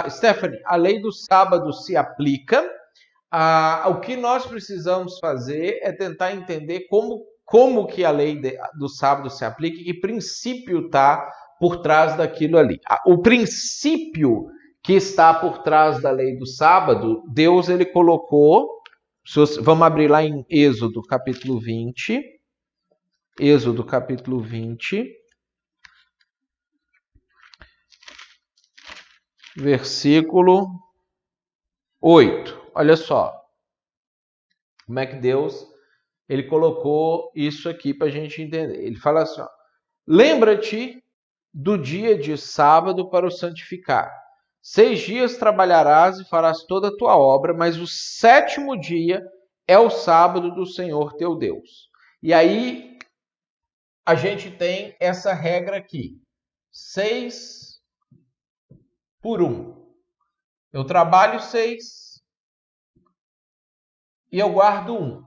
Stephanie, a lei do sábado se aplica. O que nós precisamos fazer é tentar entender como que a lei do sábado se aplica e que princípio está por trás daquilo ali. O princípio que está por trás da lei do sábado, Deus ele colocou, vamos abrir lá em Êxodo capítulo 20, Êxodo capítulo 20, versículo 8. Olha só como é que Deus ele colocou isso aqui para a gente entender. Ele fala assim, ó, lembra-te do dia de sábado para o santificar. 6 dias trabalharás e farás toda a tua obra, mas o 7º dia é o sábado do Senhor teu Deus. E aí a gente tem essa regra aqui. 6 por 1. Eu trabalho 6 e eu guardo 1. O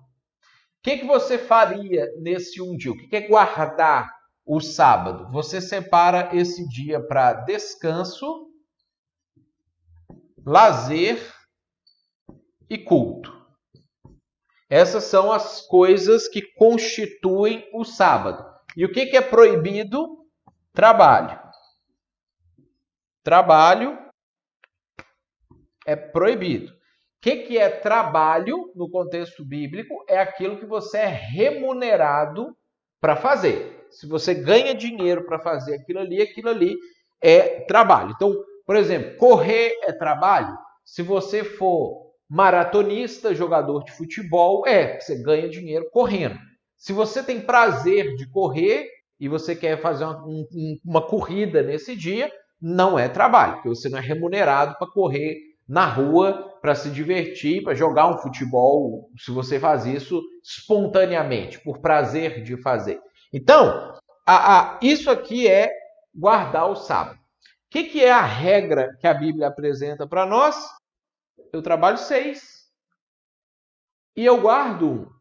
que você faria nesse um dia? O que é guardar o sábado? Você separa esse dia para descanso, lazer e culto. Essas são as coisas que constituem o sábado. E o que é proibido? Trabalho. Trabalho é proibido. O que é trabalho no contexto bíblico? É aquilo que você é remunerado para fazer. Se você ganha dinheiro para fazer aquilo ali é trabalho. Então, por exemplo, correr é trabalho. Se você for maratonista, jogador de futebol, você ganha dinheiro correndo. Se você tem prazer de correr e você quer fazer uma corrida nesse dia, não é trabalho, porque você não é remunerado para correr na rua, para se divertir, para jogar um futebol, se você faz isso espontaneamente, por prazer de fazer. Então, isso aqui é guardar o sábado. O que é a regra que a Bíblia apresenta para nós? Eu trabalho 6 e eu guardo 1.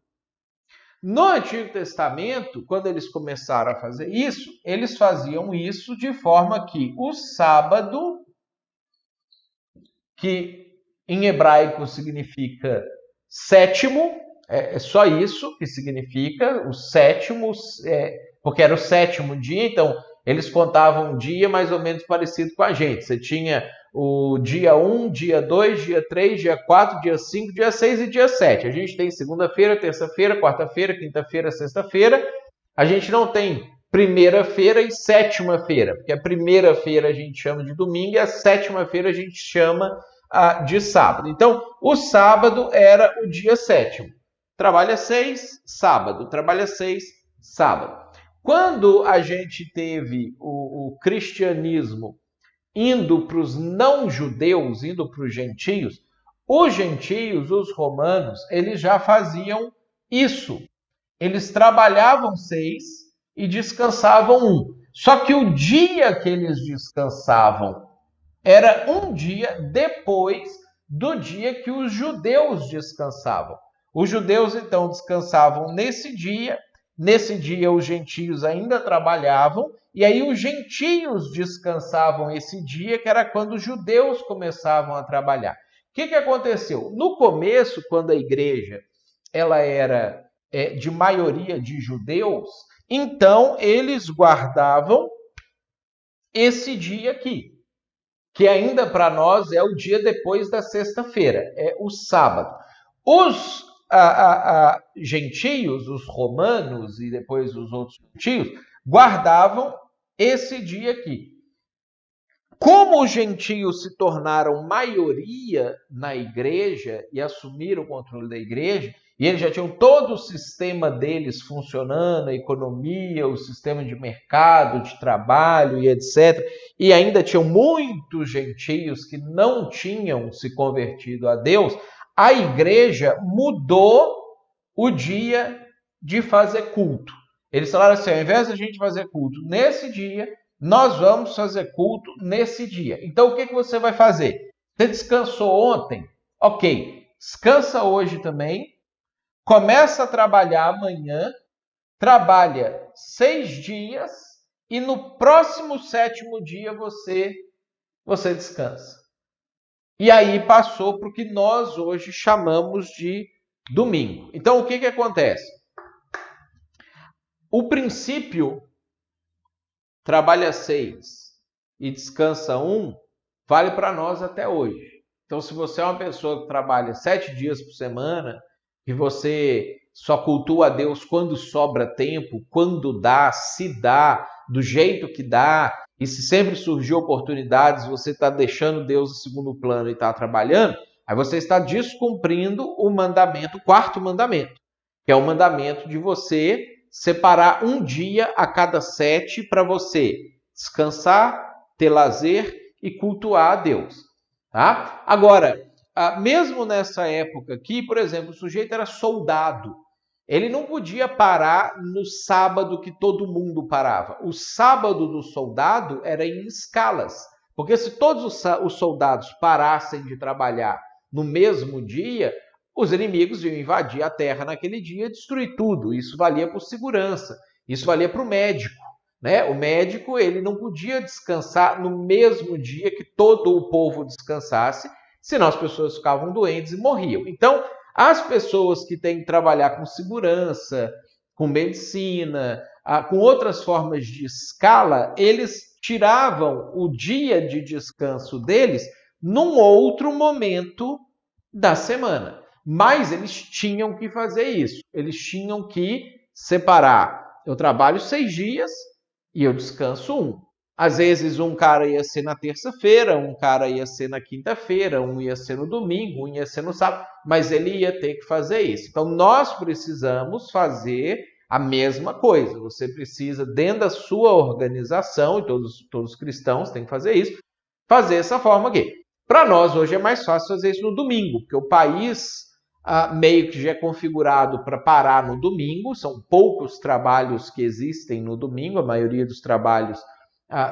No Antigo Testamento, quando eles começaram a fazer isso, eles faziam isso de forma que o sábado, que em hebraico significa 7º, é só isso que significa, o 7º, porque era o 7º dia, então eles contavam um dia mais ou menos parecido com a gente. Você tinha o dia 1, dia 2, dia 3, dia 4, dia 5, dia 6 e dia 7. A gente tem segunda-feira, terça-feira, quarta-feira, quinta-feira, sexta-feira. A gente não tem primeira-feira e sétima-feira, porque a primeira-feira a gente chama de domingo e a sétima-feira a gente chama de sábado. Então, o sábado era o dia 7º. Trabalha 6, sábado. Trabalha 6, sábado. Quando a gente teve o cristianismo indo para os não-judeus, indo para os gentios, os romanos, eles já faziam isso. Eles trabalhavam 6 e descansavam 1. Só que o dia que eles descansavam era um dia depois do dia que os judeus descansavam. Os judeus, então, descansavam nesse dia. Nesse dia, os gentios ainda trabalhavam. E aí, os gentios descansavam esse dia, que era quando os judeus começavam a trabalhar. O que aconteceu? No começo, quando a igreja ela era de maioria de judeus, então eles guardavam esse dia aqui, que ainda para nós é o dia depois da sexta-feira, é o sábado. Os gentios, os romanos e depois os outros gentios, guardavam esse dia aqui. Como os gentios se tornaram maioria na igreja e assumiram o controle da igreja, e eles já tinham todo o sistema deles funcionando, a economia, o sistema de mercado, de trabalho e etc. E ainda tinham muitos gentios que não tinham se convertido a Deus, a igreja mudou o dia de fazer culto. Eles falaram assim, ao invés de a gente fazer culto nesse dia, nós vamos fazer culto nesse dia. Então, o que você vai fazer? Você descansou ontem? Ok, descansa hoje também. Começa a trabalhar amanhã, trabalha 6 dias e no próximo 7º dia você você descansa. E aí passou para o que nós hoje chamamos de domingo. Então, o que acontece? O princípio trabalha 6 e descansa 1 vale para nós até hoje. Então, se você é uma pessoa que trabalha 7 dias por semana e você só cultua a Deus quando sobra tempo, quando dá, se dá, do jeito que dá, e se sempre surgir oportunidades, você está deixando Deus em segundo plano e está trabalhando, aí você está descumprindo o mandamento, o 4º mandamento, que é o mandamento de você separar um dia a cada 7 para você descansar, ter lazer e cultuar a Deus. Tá? Agora, mesmo nessa época aqui, por exemplo, o sujeito era soldado. Ele não podia parar no sábado que todo mundo parava. O sábado do soldado era em escalas. Porque se todos os soldados parassem de trabalhar no mesmo dia, os inimigos iam invadir a terra naquele dia e destruir tudo. Isso valia para o segurança, isso valia para o médico. Né? O médico ele não podia descansar no mesmo dia que todo o povo descansasse, senão as pessoas ficavam doentes e morriam. Então, as pessoas que têm que trabalhar com segurança, com medicina, com outras formas de escala, eles tiravam o dia de descanso deles num outro momento da semana. Mas eles tinham que fazer isso. Eles tinham que separar. Eu trabalho 6 dias e eu descanso 1. Às vezes um cara ia ser na terça-feira, um cara ia ser na quinta-feira, um ia ser no domingo, um ia ser no sábado, mas ele ia ter que fazer isso. Então nós precisamos fazer a mesma coisa. Você precisa, dentro da sua organização, e todos os cristãos têm que fazer isso, fazer essa forma aqui. Para nós hoje é mais fácil fazer isso no domingo, porque o país meio que já é configurado para parar no domingo, são poucos trabalhos que existem no domingo, a maioria dos trabalhos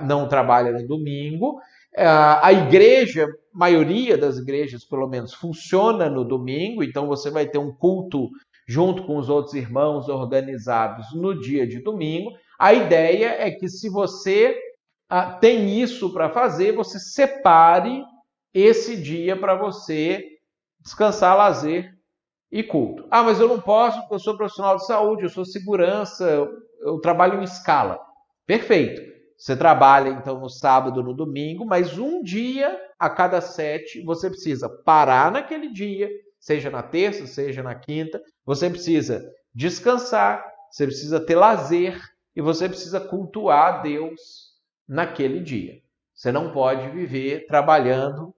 não trabalha no domingo. A igreja, maioria das igrejas pelo menos, funciona no domingo, então você vai ter um culto junto com os outros irmãos organizados no dia de domingo. A ideia é que se você tem isso para fazer, você separe esse dia para você descansar, lazer e culto. Mas eu não posso porque eu sou profissional de saúde, eu sou segurança, eu trabalho em escala. Perfeito. Você trabalha, então, no sábado, no domingo, mas um dia a cada 7 você precisa parar naquele dia, seja na terça, seja na quinta. Você precisa descansar, você precisa ter lazer e você precisa cultuar a Deus naquele dia. Você não pode viver trabalhando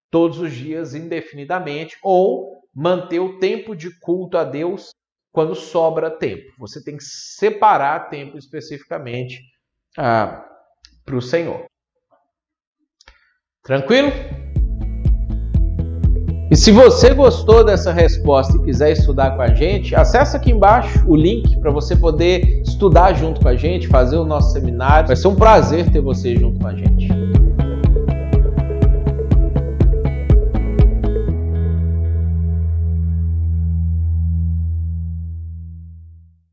todos os dias indefinidamente ou manter o tempo de culto a Deus quando sobra tempo. Você tem que separar tempo especificamente para o Senhor. Tranquilo? E se você gostou dessa resposta e quiser estudar com a gente, acessa aqui embaixo o link para você poder estudar junto com a gente, fazer o nosso seminário. Vai ser um prazer ter você junto com a gente.